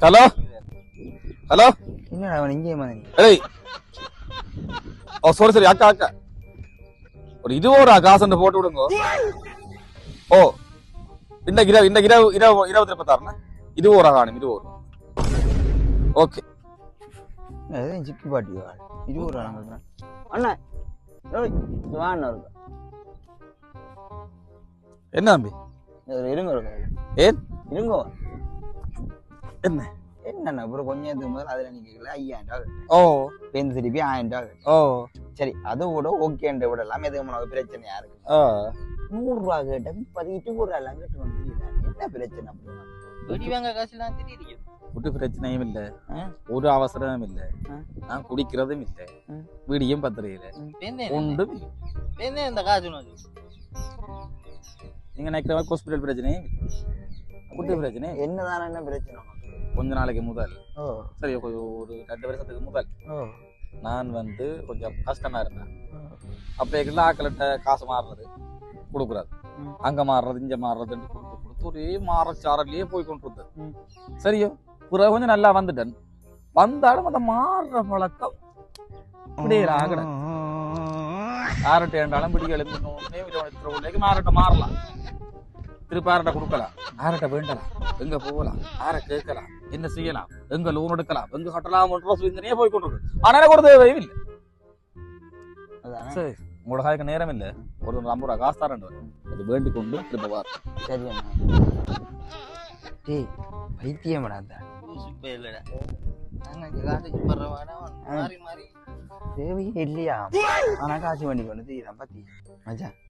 Hello hello என்னடா அவன் இங்கே மாதிரி ஏய் ஓ சரி அக்கா அக்கா ஒரு 20 காசு போட்டு விடுங்க. ஓ இன்னைக்கு இரவு 26 20 காணும் 20. ஓகே சிக்கி பாட்டி 20 அண்ணா வாண்ணா இருக்கு என்ன தம்பி இருங்க ஏன் இருங்கோ என்ன என்னண்ணா அப்புறம் கொஞ்சம் முதல்ல அதுல நீங்க 5000 ஓ பேருந்து திருப்பி 1000 ஓ சரி அது கூட ஓகேன்ற விட எல்லாம் எதுவும் நமக்கு பிரச்சனையா இருக்கு 100 ரூபா கேட்ட 20 எல்லாம் கேட்டு வந்து என்ன பிரச்சனை அப்படின்னா காசுலாம் தெரியுது ஒரு பிரச்சனையும் இல்ல ஒரு அவசரமும் இல்ல நான் குடிக்கிறதும் இல்ல வீடியும் பத்திரையில ஒன்றும் இந்த காசு நீங்க நினைக்கிற ஹாஸ்பிட்டல் பிரச்சனையும் குட்டி பிரச்சனை என்னதான என்ன பிரச்சனை கொஞ்ச நாளைக்கு முதல் சரி ஒரு 2 வருஷத்துக்கு முதல் நான் வந்து கொஞ்சம் கஷ்டமா இருந்தேன். அப்ப ஆக்கள்கிட்ட காசு மாறுறது கொடுக்குறாரு அங்க மாறுறது இங்க மாறுறதுன்னு கொடுத்து ஒரே மாறச்சாரலையே போய் கொண்டு இருந்தது. சரியோ பிறகு கொஞ்சம் நல்லா வந்துட்டேன். வந்தாலும் அந்த மாறுற பழக்கம் அப்படியே ஆகல. ஆரட்டை என்றாலும் பிடிக்க எழுந்து மாறட்ட மாறலாம் திருப்பி ஆரட்டை கொடுக்கலாம் ஆரட்டை வேண்டலாம் எங்க போகலாம் ஆரை கேட்கலாம் என்ன செய்யலாம் எங்க லோன் எடுக்கலாம் எங்க கட்டலாம் சிந்தனையே போய் கொண்டு ஆனா ஒரு தேவையும் இல்லை. சரி உங்களோட காய்க்க நேரம் இல்லை ஒரு 50 ரூபா காசு தரேன் அது வேண்டிக் கொண்டு திரும்ப வார். சரி டேய் பைத்தியம் தேவையே இல்லையா ஆனா காசு வண்டி கொண்டு தீரான் பத்தி மச்சான்